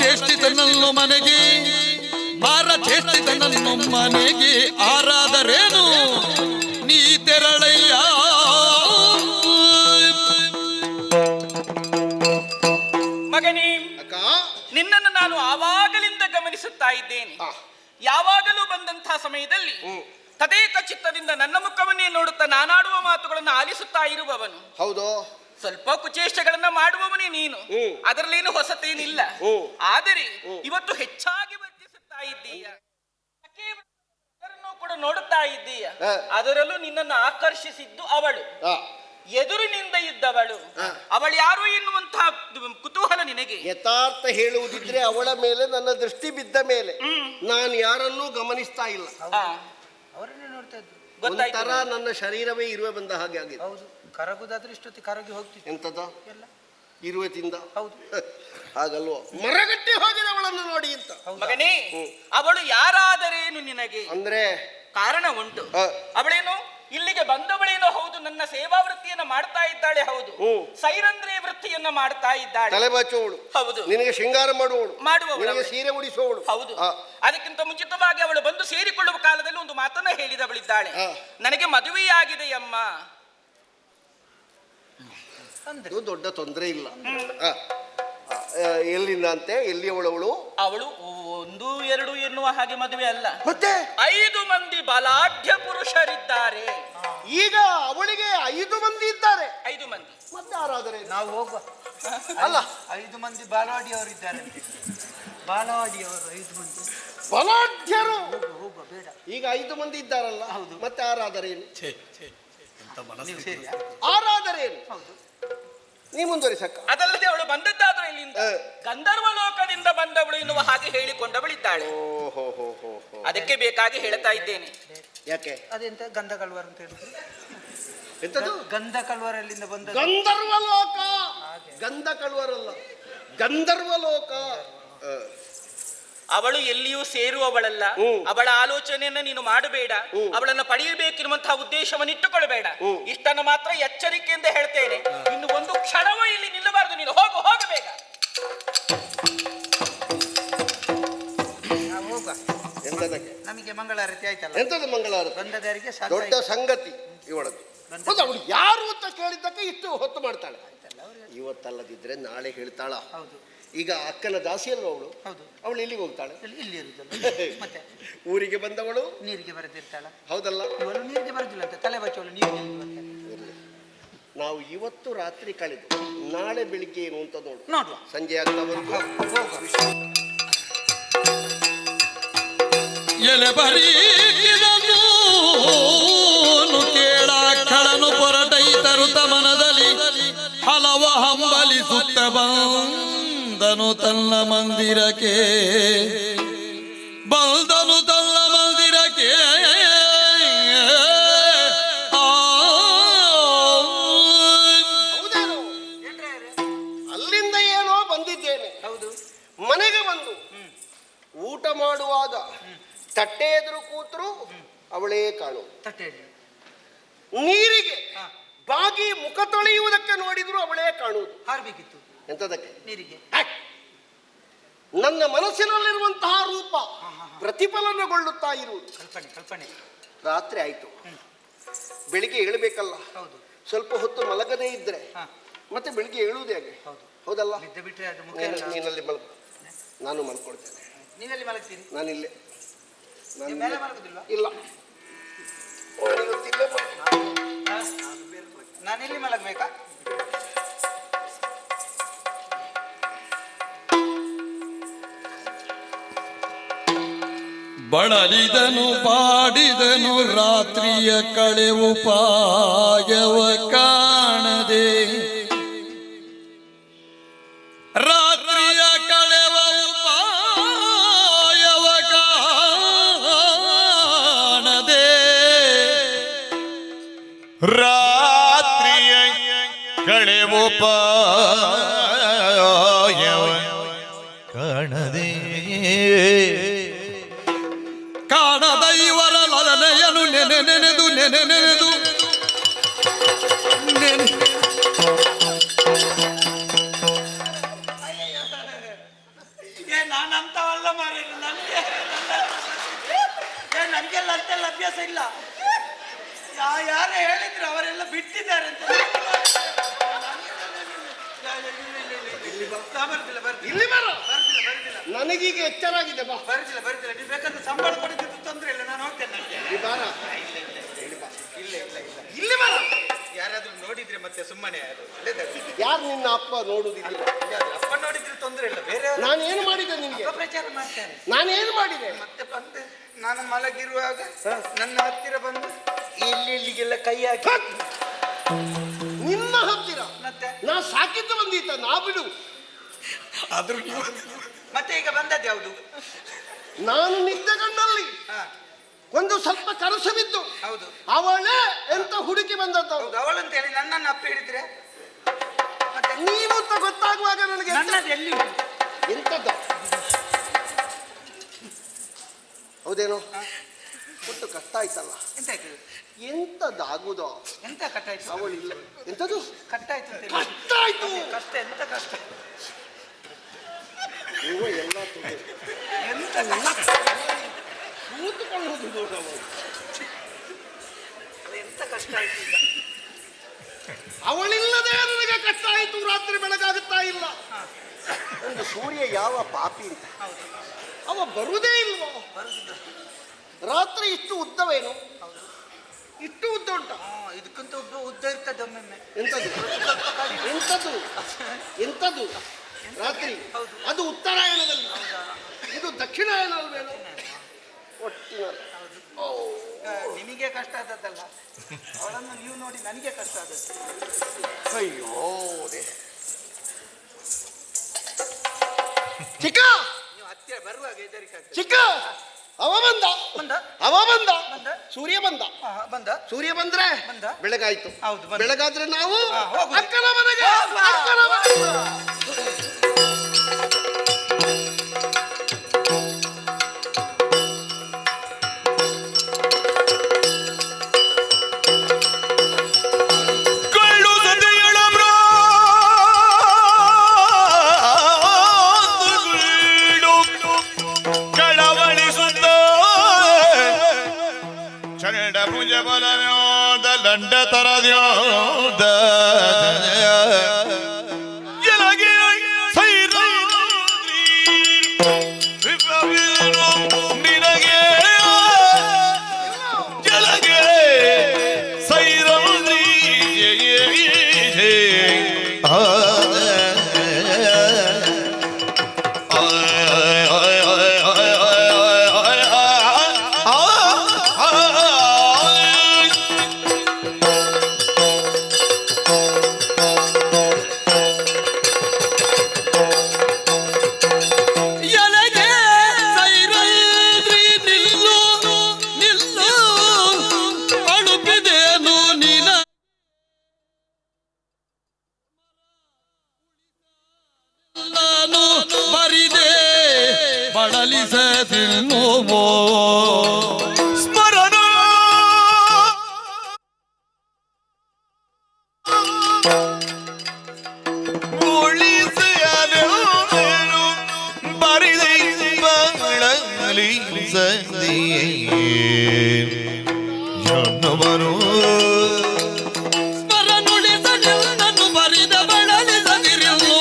ಚೇಷ್ಟಿತನನ್ನು ಮನೆಗೆ ಚೇಷ್ಟಿತನನ್ನು ಮನೆಗೆ ಆರಾದರೇನು ನೀ ತೆರಳಯ್ಯ. ಮಗನೇ, ನಿನ್ನನ್ನು ನಾನು ಆವಾಗಲಿಂದ ಗಮನಿಸುತ್ತಾ ಇದ್ದೇನೆ. ಯಾವಾಗಲೂ ಬಂದಂತಹ ಸಮಯದಲ್ಲಿ ತದೇಕ ಚಿತ್ತದಿಂದ ನನ್ನ ಮುಖವನ್ನೇ ನೋಡುತ್ತಾ ನಾನಾಡುವ ಮಾತುಗಳನ್ನು ಆಲಿಸುತ್ತಾ ಇರುವವನು. ಹೌದು, ಸ್ವಲ್ಪ ಕುಚೇಷ್ಟೆಗಳನ್ನ ಮಾಡುವವನೇ ನೀನು, ಅದರಲ್ಲೇನು ಹೊಸತೇನಿಲ್ಲ. ಆದರೆ ಇವತ್ತು ಹೆಚ್ಚಾಗಿ ವರ್ತಿಸುತ್ತಾ ಇದ್ದೀಯ, ಕೂಡ ನೋಡುತ್ತಾ ಇದ್ದೀಯ. ಅದರಲ್ಲೂ ನಿನ್ನನ್ನು ಆಕರ್ಷಿಸಿದ್ದು ಅವಳು, ಎದುರಿನಿಂದ ಇದ್ದವಳು. ಅವಳು ಯಾರು ಎನ್ನುವಂತಹ ಕುತೂಹಲ ನಿನಗೆ. ಯಥಾರ್ಥ ಹೇಳುವುದಿದ್ರೆ ಅವಳ ಮೇಲೆ ನನ್ನ ದೃಷ್ಟಿ ಬಿದ್ದ ಮೇಲೆ ನಾನು ಯಾರನ್ನೂ ಗಮನಿಸ್ತಾ ಇಲ್ಲ. ಅವರನ್ನೇ ನೋಡ್ತಾ ಇದ್ರು. ಒಂಥರ ನನ್ನ ಶರೀರವೇ ಇರುವೆ ಬಂದ ಹಾಗೆ ಆಗಿದೆ. ಹೌದು, ಕರಗುದಾದ್ರೆ ಇಷ್ಟೊತ್ತಿ ಕರಗಿ ಹೋಗ್ತಿತ್ತು. ಎಂತದ ಎಲ್ಲ ಇರುವೆ ತಿಂದ. ಹೌದು, ಹಾಗಲ್ವ, ಮರಗಟ್ಟಿ ಹೋಗಿದೆ ಅವಳನ್ನು ನೋಡಿ ಅಂತ. ಮಗನೇ, ಅವಳು ಯಾರಾದರೇನು ನಿನಗೆ ಅಂದ್ರೆ ಕಾರಣ ಉಂಟು. ಅವಳೇನು ಇಲ್ಲಿಗೆ ಬಂದವಳೇನೋ ಹೌದು, ನನ್ನ ಸೇವಾ ವೃತ್ತಿಯನ್ನ ಮಾಡ್ತಾ ಇದ್ದಾಳೆ. ಹೌದು, ಸೈರಂಧ್ರಿ ವೃತ್ತಿಯನ್ನ ಮಾಡ್ತಾ ಇದ್ದಾಳೆ. ತಲೆ ಬಾಚುವವಳು. ಹೌದು, ನಿನಗೆ ಶೃಂಗಾರ ಮಾಡುವವಳು, ಮಾಡುವವಳು, ಸೀರೆ ಉಡಿಸುವವಳು. ಹೌದು. ಅದಕ್ಕಿಂತ ಮುಂಚಿತವಾಗಿ ಅವಳು ಬಂದು ಸೇರಿಕೊಳ್ಳುವ ಕಾಲದಲ್ಲಿ ಒಂದು ಮಾತನ್ನ ಹೇಳಿದವಳಿದ್ದಾಳೆ. ನನಗೆ ಮದುವೆಯಾಗಿದೆಯಮ್ಮ. ದೊಡ್ಡ ತೊಂದರೆ ಇಲ್ಲ. ಎಲ್ಲಿಂದ ಅಂತೆ, ಎಲ್ಲಿ ಅವಳವಳು? ಅವಳು 1 2 ಎನ್ನುವ ಹಾಗೆ ಮದುವೆ ಅಲ್ಲ, ಮತ್ತೆ 5 ಮಂದಿ ಬಲಾಢ್ಯ ಪುರುಷರಿದ್ದಾರೆ. ಈಗ ಅವಳಿಗೆ 5 ಮಂದಿ ಇದ್ದಾರೆ. 5 ಮಂದಿ ಮತ್ತೆ ಯಾರಾದರೆ ನಾವು ಹೋಗುವ. ಅಲ್ಲ, 5 ಮಂದಿ ಬಾಲವಾಡಿಯವರು ಇದ್ದಾರೆ. ಬಾಲವಾಡಿಯವರು 5 ಮಂದಿ ಬಲಾಢ್ಯರು. ಹೋಗುವ ಬೇಡ. ಈಗ 5 ಮಂದಿ ಇದ್ದಾರಲ್ಲ. ಹೌದು, ಮತ್ತೆ ಆರಾಧರೇನು? ಸೇರಿ ಆರಾಧರೇನು? ಹೌದು, ನೀ ಮುಂದುವರಿಸಕ್ಕ. ಅದಲ್ಲದೆ ಅವಳು ಬಂದದ್ದಾದ್ರೂ ಇಲ್ಲಿಂದ ಗಂಧರ್ವ ಲೋಕದಿಂದ ಬಂದವಳು ಎನ್ನುವ ಹಾಗೆ ಹೇಳಿಕೊಂಡವಳಿದ್ದಾಳೆ. ಅದಕ್ಕೆ ಬೇಕಾಗಿ ಹೇಳ್ತಾ ಇದ್ದೇನೆ. ಯಾಕೆ? ಅದೆಂತ ಗಂಧ ಕಲ್ವರ್ ಅಂತ ಹೇಳಿದ್ರು. ಎಂತದು? ಗಂಧ ಕಲ್ವರಲ್ಲಿಂದ ಬಂದ ಗಂಧರ್ವ ಲೋಕ. ಗಂಧ ಕಲ್ವರಲ್ಲ, ಗಂಧರ್ವ ಲೋಕ. ಅವಳು ಎಲ್ಲಿಯೂ ಸೇರುವವಳಲ್ಲ. ಅವಳ ಆಲೋಚನೆಯನ್ನ ನೀನು ಮಾಡಬೇಡ. ಅವಳನ್ನು ಪಡೆಯಬೇಕಿರುವಂತಹ ಉದ್ದೇಶವನ್ನು ಇಟ್ಟುಕೊಳ್ಬೇಡ. ಇಷ್ಟನ್ನು ಮಾತ್ರ ಎಚ್ಚರಿಕೆಯಿಂದ ಹೇಳ್ತೇನೆ. ಇನ್ನು ಒಂದು ಕ್ಷಣವೂ ಇಲ್ಲಿ ನಿಲ್ಲಬಾರದು. ನೀನು ಹೋಗಬೇಕ. ಎಂತದಕ್ಕೆ? ನಮಗೆ ಮಂಗಳಾರತಿ ಆಯ್ತಲ್ಲ. ಎಂತದ ಮಂಗಳಾರತಿ? ಬಂದದರಿಗೆ ದೊಡ್ಡ ಸಂಗತಿ ಇವಳದು. ಅವಳು ಯಾರು ಅಂತ ಕೇಳಿದ್ದಕ್ಕೆ ಇಷ್ಟು ಹೊತ್ತು ಮಾಡ್ತಾಳೆ. ಇವತ್ತಲ್ಲದಿದ್ರೆ ನಾಳೆ ಹೇಳ್ತಾಳ. ಹೌದು, ಈಗ ಅಕ್ಕನ ದಾಸಿ ಅಲ್ವ ಅವಳು. ಹೌದು, ಅವಳು ಎಲ್ಲಿಗೆ ಹೋಗ್ತಾಳೆ? ಇಲ್ಲಿ ಇರುದಲ್ಲ. ಮತ್ತೆ ಊರಿಗೆ ಬಂದವಳು ನೀರಿಗೆ ಬರೆದಿರ್ತಾಳ. ಹೌದಲ್ಲ? ಇವಳು ನೀರಿಗೆ ಬರೆದಿಲ್ಲ ಅಂತ ತಲೆ ಬಚ್ಚವಳು ನೀರಿಗೆ ಇರಲಿ. ನಾವು ಇವತ್ತು ರಾತ್ರಿ ಕಳೆದು ನಾಳೆ ಬೆಳಿಗ್ಗೆ ಏನು ಅಂತ ನೋಡುವ. ಸಂಜೆ ಆಗ್ತಾ ಬಂತು. ಎಲೆ ಬರೀಕಿದನು ಕೇಳ ಕಳನು ಪೊರಟೈ ತರುತ ಮನದಲ್ಲಿ ಹಲವ ಹಂಬಲಿಸುತ್ತ ಬಂದನು ತನ್ನ ಮಂದಿರಕ್ಕೆ. ಬಂದನು ತನ್ನ ಮಂದಿರಕ್ಕೆ. ಅಲ್ಲಿಂದ ಏನೋ ಬಂದಿದ್ದೇನೆ. ಹೌದು, ಮನೆಗೆ ಬಂದು ಊಟ ಮಾಡುವಾಗ ತಟ್ಟೆ ಎದುರು ಕೂತರು ಅವಳೇ ಕಾಣು. ನೀರಿಗೆ ಬಾಗಿ ಮುಖ ತೊಳೆಯುವುದಕ್ಕೆ ನೋಡಿದ್ರು ಅವಳೇ ಕಾಣುವುದು. ಹಾರ್ಬೇಕಿತ್ತು. ಎಂತದಕ್ಕೆ? ನೀರಿಗೆ. ನನ್ನ ಮನಸ್ಸಿನಲ್ಲಿರುವಂತಹ ರೂಪ ಪ್ರತಿಫಲನಗೊಳ್ಳುತ್ತಾ ಇರುವುದು. ಕಲ್ಪನೆ. ರಾತ್ರಿ ಆಯ್ತು, ಬೆಳಿಗ್ಗೆ ಏಳಬೇಕಲ್ಲ. ಹೌದು, ಸ್ವಲ್ಪ ಹೊತ್ತು ಮಲಗದೇ ಇದ್ರೆ ಮತ್ತೆ ಬೆಳಿಗ್ಗೆ ಏಳುವುದೇ ಹಾಗೆ. ಹೌದಲ್ಲ? ನೀನಲ್ಲಿ ಮಲಗ, ನಾನು ಮಲ್ಕೊಳ್ತೇನೆ. ನೀವೆಲ್ಲಿ ಮಲಗ್ತೀರಿ? ನಾನಿಲ್ಲೇ. ಮೇಲೆ ಮಲಗುದಿಲ್ವಾ? ಇಲ್ಲ, ನಾನಿಲ್ಲಿ ಮಲಗಬೇಕಾ? ಬಳಲಿದನು ಪಾಡಿದನು ರಾತ್ರಿಯ ಕಳೆವು ಪಾಯವ ಕಾಣದೆ. ರಾತ್ರಿಯ ಕಳೆವ ಉಪಾಯವ ಕಾಣದೆ. ರಾತ್ರಿಯ ಕಳೆವ ಉಪಾಯವ ಕಾಣದೆ. ಕಾಣದ ಇವರ ಲಲನೆಯನು ನೆನೆದು ಇಲ್ಲಿ ಬಾ. ಬರ್ತಿಲ್ಲ ಬರ್ತಿಲ್ಲ ಇಲ್ಲಿ ಬರ. ಬರ್ತಿಲ್ಲ ಬರ್ತಿಲ್ಲ ನನಗೀಗ ಎಚ್ಚರ ಆಗಿದೆ ಬಾ. ಬರ್ತಿಲ್ಲ ಬರ್ತಿಲ್ಲ. ನೀವು ಬೇಕಾದ್ರೆ ಸಂಬಳ ಪಡೆದಿದ್ದು ತೊಂದ್ರೆ ಇಲ್ಲ, ನಾನು ಹೋಗ್ತೇನೆ ನನಗೆ. ಇಲ್ಲಿ ಬಾರ. ಇಲ್ಲ ಇಲ್ಲ ಇಲ್ಲ. ಇಲ್ಲಿ ಬರ. ಯಾರಾದ್ರೂ ನೋಡಿದ್ರೆ ಮತ್ತೆ ಸುಮ್ಮನೆ ಅದು ಒಳ್ಳೇದಾಗ್ತದೆ. ಯಾರು ನಿನ್ನ ಅಪ್ಪ ನೋಡುದಿಲ್ಲ? ಯಾರು ಅಪ್ಪ ನೋಡಿದ್ರೆ ತೊಂದ್ರೆ ಇಲ್ಲ, ಬೇರೆ ನಾನೇನು ಮಾಡಿದೆ ನಿನ್ಗೆ? ಪ್ರಚಾರ ಮಾಡ್ತಾರೆ. ನಾನೇನು ಮಾಡಿದೆ? ಮತ್ತೆ ಬಂದು ನಾನು ಮಲಗಿರುವಾಗ ನನ್ನ ಹತ್ತಿರ ಬಂದು ಇಲ್ಲಿಗೆಲ್ಲ ಕೈ ಹಾಕಿ ನಿನ್ನ ಹತ್ತಿರ ಮತ್ತೆ ನಾ ಸಾಕಿದ್ದು ಬಂದೀತ, ನಾ ಬಿಡು. ಆದ್ರೂ ಮತ್ತೆ ಈಗ ಬಂದದ್ದು ಯಾವುದು? ನಾನು ನಿದ್ದೆ ಗಣ್ಣಲ್ಲಿ ಹಾ ಒಂದು ಸ್ವಲ್ಪ ಕನಸು ಬಿದ್ದು ಹೌದು ಅವಳೇ ಎಂತ ಹುಡುಕಿ ಬಂದದ್ದು. ಹೌದು ಅವಳಂತ ಹೇಳಿ ನನ್ನನ್ನು ಅಪ್ಪ ಹಿಡಿದ್ರೆ ಮತ್ತೆ ನೀನು ಅಂತ ಗೊತ್ತಾಗುವಾಗ ನನಗೆ ನನ್ನದು ಎಲ್ಲಿ ಉಂಟು? ಎಂತದ್ದು ಹೌದೇನೋ ಒಟ್ಟು ಕಷ್ಟ ಆಯ್ತಲ್ಲ. ಎಂತ ಆಯ್ತು? ಎಂತದಾಗುದೋ ಎಂತ ಕಟ್ಟಾಯ್ತು? ಅವಳಿಲ್ಲ. ಎಂತದು ಕಟ್ಟಾಯ್ತು ಅಂತ ಹೇಳಿ. ಕಷ್ಟ ಆಯ್ತು. ಕಷ್ಟ ಎಂತ ಕಷ್ಟ? ನೀವು ಎಲ್ಲ ಎಂತ ಕೂತ್ಕೊಳ್ಳೋದು ನೋಡವ. ಎಂತ ಕಷ್ಟ ಆಯ್ತು ಈಗ? ಅವಳಿಲ್ಲದೆ ನನಗೆ ಕಷ್ಟ ಆಯ್ತು. ರಾತ್ರಿ ಬೆಳಗಾಗುತ್ತಾ ಇಲ್ಲ. ಒಂದು ಸೂರ್ಯ ಯಾವ ಪಾಪಿ ಅಂತ ಹೌದು ಅವ ಬರುವುದೇ ಇಲ್ವೋ? ಬರುದಿಲ್ಲ. ರಾತ್ರಿ ಇಷ್ಟು ಉದ್ದವೇನು? ಇಷ್ಟು ಉದ್ದ ಉಂಟ? ಇದಕ್ಕಿಂತ ಉದ್ದ ಇರ್ತದೆ ಒಮ್ಮೊಮ್ಮೆ. ಎಂತದು ಎಂತದು ಎಂತದು? ರಾತ್ರಿ ಅದು ಉತ್ತರಾಯಣದಲ್ಲಿ, ಇದು ದಕ್ಷಿಣಾಯಣವೇನು? ಒಟ್ಟಿನಲ್ಲಿ ನಿಮಗೆ ಕಷ್ಟ ಆದದ್ದಲ್ಲ, ಅವಳನ್ನು ನೀವು ನೋಡಿ ನನಗೆ ಕಷ್ಟ ಆದದ್ದು. ಅಯ್ಯೋ ಚಿಕ್ಕ ನೀವು ಹತ್ತಿರ ಬರುವಾಗ ಹೆದರಿಕೆ ಆಗ್ತದೆ. ಚಿಕ್ಕ ಅವ ಬಂದ ಬಂದ ಅವ ಬಂದ ಬಂದ ಸೂರ್ಯ ಬಂದ. ಬಂದ ಸೂರ್ಯ ಬಂದ್ರೆ ಬಂದ ಬೆಳಗಾಯ್ತು. ಹೌದು ಬಂದ. ಬೆಳಗಾದ್ರೆ ನಾವು ಹೋಗುದು. ಅಕ್ಕನ ಮನೆಗೆ ಅಕ್ಕನ ಮನೆಗೆ. ದಂಡ ತರದ್ಯೋದ ಎಲಗೆ ಸೈರಾದ್ರಿ ನಿನಗೆ ಎಲಗೆ ಸೈರಾದ್ರಿ ಬಳಲಿಸದಿಲ್ಲವೋ ಸ್ಮರಣ ಉಳಿಸಲು ಬರಿದೆ ಬಳಲಿಸದಿಯೇ ಎನ್ನುವರು ಸ್ಮರಣುಳಿಸದಿಲ್ಲನು ಬರಿದ ಬಳಲಿಸದಿರಲ್ಲೋ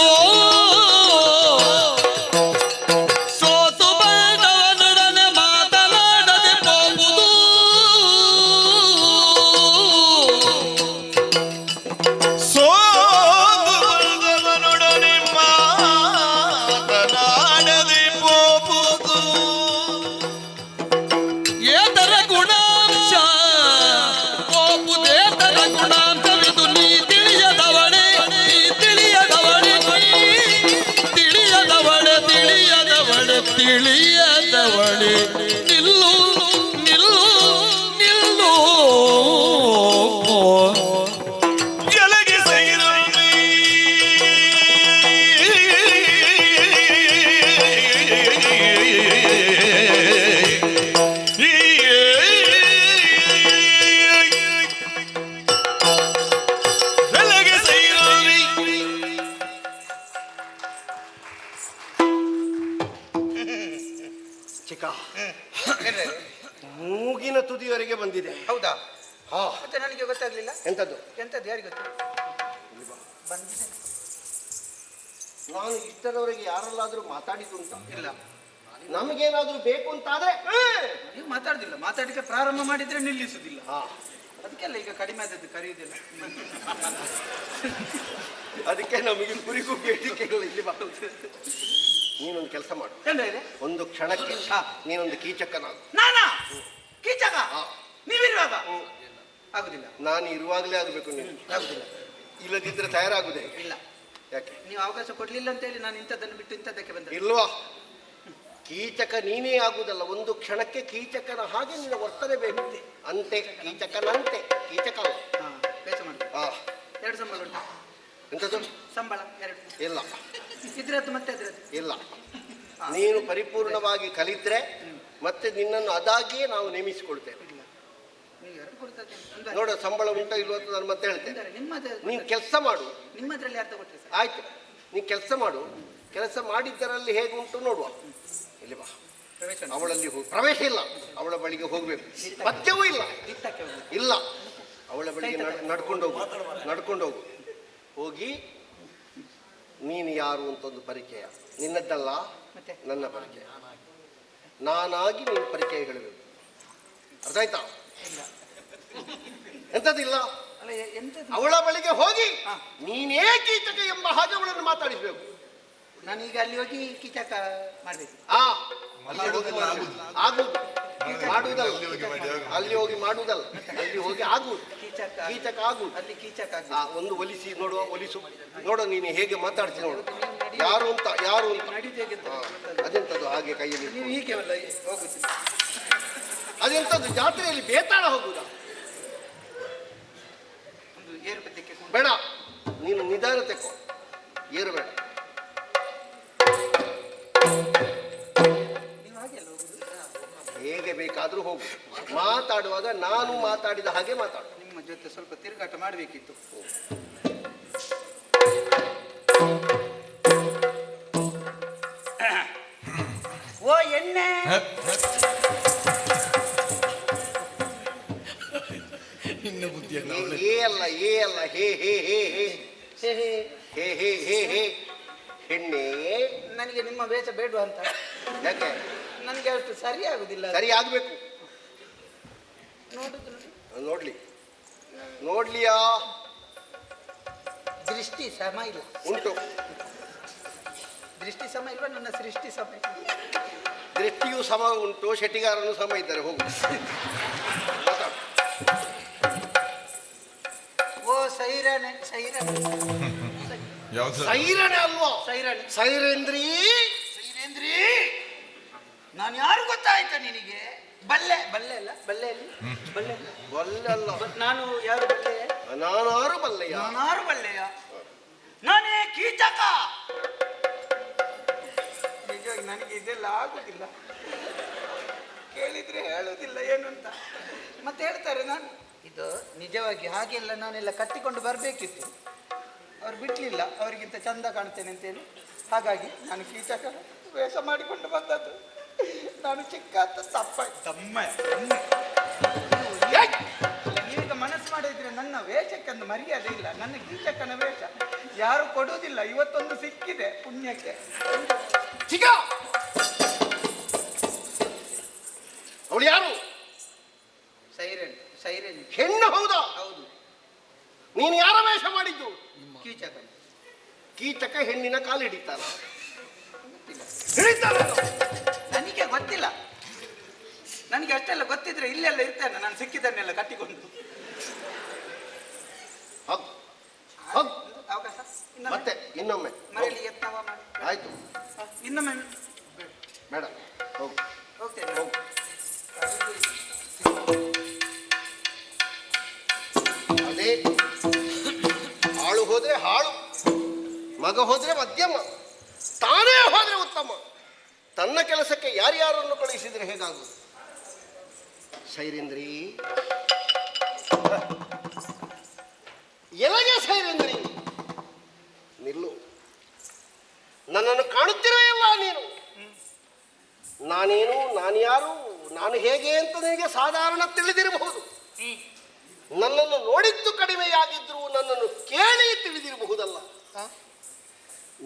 ತಿಳಿಯದವಳೆ ನಿಲ್ಲು ನಿಲ್ಲು ನಿಲ್ಲು ಎಲಗೆ ಸೈರಾದ್ರಿ ಎಲಗೆ ಸೈರಾದ್ರಿ. ಚಿಕ್ಕ ಮೂಗಿನ ತುದಿಯವರೆಗೆ ಬಂದಿದೆ. ಹೌದಾ? ಹಾ ಮತ್ತೆ ನನಗೆ ಗೊತ್ತಾಗ್ಲಿಲ್ಲ. ಎಂತದ್ದು? ಎಂತದ್ದು ಯಾರಿಗೆ ಗೊತ್ತು? ಬಂದಿದೆ ನಾನು ಇಷ್ಟರವರೆಗೆ ಯಾರಲ್ಲಾದ್ರೂ ಮಾತಾಡಿದ್ದುಂಟ? ಇಲ್ಲ. ನಮಗೇನಾದ್ರೂ ಬೇಕು ಅಂತಾದ್ರೆ ನೀವು ಮಾತಾಡುದಿಲ್ಲ, ಮಾತಾಡಲಿಕ್ಕೆ ಪ್ರಾರಂಭ ಮಾಡಿದ್ರೆ ನಿಲ್ಲಿಸುದಿಲ್ಲ. ಹಾ, ಅದಕ್ಕೆಲ್ಲ ಈಗ ಕಡಿಮೆ ಆದದ್ದು ಕರೆಯುವುದಿಲ್ಲ. ಅದಕ್ಕೆ ನಮಗೆ ಕುರಿಗೂ ಬೇಡಿಕೆಗಳು ಇಲ್ಲಿ ಬಾ. ನೀನೊಂದು ಕೆಲಸ ಮಾಡು, ಏನ್ರಿ? ಒಂದು ಕ್ಷಣಕ್ಕೆ ನೀನೊಂದು ಕೀಚಕನಾಗು. ನಾನಾ ಕೀಚಕ? ಹಾ. ನೀವಿರುವಾಗ ಆಗುದಿಲ್ಲ. ನಾನು ಇರುವಾಗಲೇ ಆಗಬೇಕು ನೀನು. ಆಗುದಿಲ್ಲ. ಇಲ್ಲದಿದ್ರೆ ತಯಾರಾಗುದೇ ಇಲ್ಲ. ಯಾಕೆ? ನೀವು ಅವಕಾಶ ಕೊಡ್ಲಿಲ್ಲ ಅಂತ ಹೇಳಿ ನಾನು ಇಂಥದ್ದನ್ನು ಬಿಟ್ಟು ಇಂಥದ್ದಕ್ಕೆ ಬಂದೆ. ಇಲ್ವಾ? ಕೀಚಕ ನೀನೇ ಆಗುದಲ್ಲ, ಒಂದು ಕ್ಷಣಕ್ಕೆ ಕೀಚಕನ ಹಾಗೆ ನಿನ್ನ ವರ್ತನೆ ಬೇಕು. ಅಂತೆ ಕೀಚಕನಂತೆ, ಕೀಚಕ ಅಲ್ಲ. ಹಾ, ಕೆಲಸ ಮಾಡಿ. ಆ 2 ಸಂಬಳ ಉಂಟು. ಎಂಥದ್ದು? ಸಂಬಳ 2 ಇಲ್ಲ ಇದ್ರದ್ದು ಮತ್ತೆ ಅದ್ರದ್ದು ಇಲ್ಲ. ನೀನು ಪರಿಪೂರ್ಣವಾಗಿ ಕಲಿತ್ರೆ ಮತ್ತೆ ನಿನ್ನನ್ನು ಅದಾಗಿಯೇ ನಾವು ನೇಮಿಸಿಕೊಳ್ತೇವೆ. ಇಲ್ಲ. ನೀವು 2 ಕೊಡ್ತದೆ ನೋಡ, ಸಂಬಳ ಉಂಟ ಇಲ್ವ ಅಂತ ನಾನು ಮತ್ತೆ ಹೇಳ್ತೇನೆ. ನಿಮ್ಮದು ನೀನು ಕೆಲಸ ಮಾಡು. ನಿಮ್ಮದ್ರಲ್ಲಿ ಅರ್ಥ ಕೊಟ್ಟರೆ ಸರ್. ಆಯ್ತು, ನೀನು ಕೆಲಸ ಮಾಡು. ಕೆಲಸ ಮಾಡಿದ್ದರಲ್ಲಿ ಹೇಗುಂಟು ನೋಡುವ. ಇಲ್ಲಿ ಬಾ. ಪ್ರವೇಶ ಉಂಟು. ಅವಳಲ್ಲಿ ಹೋಗಿ ಪ್ರವೇಶ ಇಲ್ಲ, ಅವಳ ಬಳಿಗೆ ಹೋಗ್ಬೇಕು. ಪಥ್ಯವೂ ಇಲ್ಲ. ದಿಟ್ಟಕ್ಕೆ ಹೋಗುದು. ಇಲ್ಲ, ಅವಳ ಬಳಿಗೆ ನಡ್ಕೊಂಡು ಹೋಗು. ಹೋಗಿ ನೀನು ಯಾರು ಅಂತ ಒಂದು ಪರಿಚಯ, ನಿನ್ನದ್ದಲ್ಲ ಮತ್ತೆ ನನ್ನ ಪರಿಚಯ. ನಾನಾಗಿ ನೀನು ಪರಿಚಯ ಹೇಳಬೇಕು. ಅರ್ಥ ಆಯ್ತಾ? ಇಲ್ಲ. ಎಂಥದ್ದಿಲ್ಲ. ಅಲ್ಲ ಎಂತದ್ದು? ಅವಳ ಬಳಿಗೆ ಹೋಗಿ ನೀನೇ ಕೀಚಕ ಎಂಬ ಹಾಗೆ ಅವಳನ್ನು ಮಾತಾಡಿಸ್ಬೇಕು. ನಾನೀಗ ಅಲ್ಲಿ ಹೋಗಿ ಕೀಚಕ ಮಾಡ್ಬೇಕು. ಆಗುದು ಮಾಡುವುದಲ್ಲ, ಅಲ್ಲಿ ಹೋಗಿ ಮಾಡುವುದಲ್ಲ, ಅಲ್ಲಿ ಹೋಗಿ ಆಗುವುದು. ಕೀಚಕ ಆಗುವುದು. ಅಲ್ಲಿ ಕೀಚಕ ಒಂದು ಒಲಿಸಿ ನೋಡುವ, ಒಲಿಸು ನೋಡು ನೀನು ಹೇಗೆ ಮಾತಾಡ್ತೀನಿ ನೋಡು. ಯಾರು ಅಂತ ನಡೀತು. ಅದೆಂಥದ್ದು ಹಾಗೆ ಕೈಯಲ್ಲಿ? ನೀವು ಹೀಗೆ ಅಲ್ಲ ಹೋಗುದಿಲ್ಲ. ಅದೆಂಥದ್ದು ಜಾತ್ರೆಯಲ್ಲಿ ಬೇತಾಳ ಹೋಗುವುದಾ? ಒಂದು ಏರು ಬದ್ದಕ್ಕೆ ಬೇಡ, ನೀನು ನಿಧಾನ ತೆಕ್ಕೋ, ಏರು ಬೇಡ. ನೀವು ಹಾಗೆ ಅಲ್ಲ ಹೋಗುದು. ಹೇಗೆ ಬೇಕಾದರೂ ಹೋಗು. ಮಾತಾಡುವಾಗ ನಾನು ಮಾತಾಡಿದ ಹಾಗೆ ಮಾತಾಡು. ನಿಮ್ಮ ಜೊತೆ ಸ್ವಲ್ಪ ತಿರುಗಾಟ ಮಾಡಬೇಕಿತ್ತು. ಓ ಎಣ್ಣೆ, ನಿನ್ನ ಬುದ್ಧಿಯನ್ನು ಏ ಅಲ್ಲ, ಏ ಅಲ್ಲ, ಹೇ ಹೇ ಹೇ ಹೇ ಹೇ ಹೇ. ಹೇ ಹೇ ಹೇ ಹೇ ಹೆಣ್ಣೆ. ನನಗೆ ನಿಮ್ಮ ವೇಷ ಬೇಡುವ ಅಂತ. ಯಾಕೆ? ನನಗೆ ಅಷ್ಟು ಸರಿ ಆಗುದಿಲ್ಲ. ಸರಿ ಆಗ್ಬೇಕು. ನೋಡುದು ನೋಡಿ. ನೋಡ್ಲಿಯಾ? ದೃಷ್ಟಿ ಸಮ ಇಲ್ಲ. ಉಂಟು. ದೃಷ್ಟಿ ಸಮ ಇಲ್ವಾ? ನನ್ನ ಸೃಷ್ಟಿ ಸಮ ಇಲ್ಲ. ದೃಷ್ಟಿಯೂ ಸಮ ಉಂಟು, ಶೆಟ್ಟಿಗಾರನು ಸಮ ಇದ್ದಾರೆ. ಹೋಗು. ಓ ಸೈರಣೆ, ಸೈರಣೆ ಅಲ್ವಾ? ಸೈರಣೆ. ಸೈರೇಂದ್ರಿ. ಸೈರೇಂದ್ರಿ, ನಾನು ಯಾರು ಗೊತ್ತಾಯ್ತಾ ನಿನಗೆ? ಬಲ್ಲೆ ಅಲ್ಲ, ಬಲ್ಲೆಯಲ್ಲಿ ಬಲ್ಲೆ ಬಲ್ಲೆಲ್ಲ. ನಾನು ಯಾರು ಬಲ್ಲೆ? ನಾನಾರು ಬಲ್ಲೆಯ. ನಾನಾರು ಬಲ್ಲೆಯ? ನಾನೇ ಕೀಚಕ. ನಿಜವಾಗಿ ನನಗೆ ಇದೆಲ್ಲ ಆಗುದಿಲ್ಲ. ಕೇಳಿದ್ರೆ ಹೇಳುವುದಿಲ್ಲ ಏನು ಅಂತ. ಮತ್ತೆ ಹೇಳ್ತಾರೆ ನಾನು ಇದು ನಿಜವಾಗಿ ಹಾಗೆಲ್ಲ ನಾನೆಲ್ಲ ಕಟ್ಟಿಕೊಂಡು ಬರಬೇಕಿತ್ತು. ಅವ್ರು ಬಿಡ್ಲಿಲ್ಲ, ಅವರಿಗಿಂತ ಚಂದ ಕಾಣ್ತೇನೆ ಅಂತೇಳಿ. ಹಾಗಾಗಿ ನಾನು ಕೀಚಕ ವೇಷ ಮಾಡಿಕೊಂಡು ಬಂದದ್ದು. ನಾನು ಚಿಕ್ಕ ತಪ್ಪಾಯ್ತು. ನೀವೀಗ ಮನಸ್ಸು ಮಾಡಿದ್ರೆ ನನ್ನ ವೇಷಕ್ಕೊಂದು ಮರ್ಯಾದೆ ಇಲ್ಲ. ನನ್ನ ಕೀಚಕನ ವೇಷ ಯಾರು ಕೊಡುವುದಿಲ್ಲ. ಇವತ್ತೊಂದು ಸಿಕ್ಕಿದೆ ಪುಣ್ಯಕ್ಕೆ. ಅವಳು ಯಾರು? ಸೈರನ್. ಹೆಣ್ಣು ಹೌದಾ? ಹೌದು. ನೀನು ಯಾರ ವೇಷ ಮಾಡಿದ್ದು? ಕೀಚಕ. ಕೀಚಕ ಹೆಣ್ಣಿನ ಕಾಲು ಹಿಡಿತಾನ? ನನಗೆ ಗೊತ್ತಿಲ್ಲ. ನನಗೆ ಅಷ್ಟೆಲ್ಲ ಗೊತ್ತಿದ್ರೆ ಇಲ್ಲೆಲ್ಲ ಇರ್ತೇನೆ ನಾನು, ಸಿಕ್ಕಿದ್ದನ್ನೆಲ್ಲ ಕಟ್ಟಿಕೊಂಡು. ಅವಕಾಶ ಮತ್ತೆ ಇನ್ನೊಮ್ಮೆ ಮನೆಯಲ್ಲಿ ಯತ್ನವ ಮಾಡಿ. ಆಯ್ತು, ಇನ್ನೊಮ್ಮೆ ಬೇಡ, ಹೋಗು. ಹೋಗ್ತೇನೆ. ಹೋಗು. ಅದೇ ಆಳು ಹೋದ್ರೆ ಹಾಳು, ಮಗ ಹೋದ್ರೆ ಮಧ್ಯಮ, ತಾನೇ ಹೋದ್ರೆ ಉತ್ತಮ. ತನ್ನ ಕೆಲಸಕ್ಕೆ ಯಾರ್ಯಾರನ್ನು ಕಳುಹಿಸಿದ್ರೆ ಹೇಗಾಗುವುದು? ಸೈರೇಂದ್ರಿ, ಎಲಗೆ ಸೈರೇಂದ್ರಿ, ನಿಲ್ಲು. ನನ್ನನ್ನು ಕಾಣುತ್ತಿರೋ ಇಲ್ಲ ನೀನು? ನಾನೇನು, ನಾನು ಯಾರು, ನಾನು ಹೇಗೆ ಅಂತ ನಿನಗೆ ಸಾಧಾರಣ ತಿಳಿದಿರಬಹುದು. ನನ್ನನ್ನು ನೋಡಿದ್ದು ಕಡಿಮೆಯಾಗಿದ್ರು ನನ್ನನ್ನು ಕೇಳಿ ತಿಳಿದಿರಬಹುದಲ್ಲ.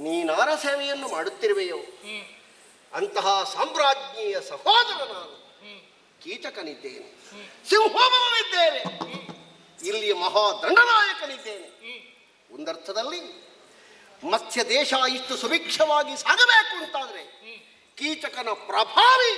ನೀನಾರ ಸೇವೆಯನ್ನು ಮಾಡುತ್ತಿರುವೆಯೋ ಅಂತಹ ಸಾಮ್ರಾಜ್ಞಿಯ ಸಹೋದರ ನಾನು ಕೀಚಕನಿದ್ದೇನೆ, ಸಿಂಹೋಮನಿದ್ದೇನೆ, ಇಲ್ಲಿಯ ಮಹಾದಂಡನಾಯಕನಿದ್ದೇನೆ. ಒಂದರ್ಥದಲ್ಲಿ ಮತ್ಸ್ಯ ದೇಶ ಇಷ್ಟು ಸುಭಿಕ್ಷವಾಗಿ ಸಾಗಬೇಕು ಅಂತಾದ್ರೆ ಕೀಚಕನ ಪ್ರಭಾವಿ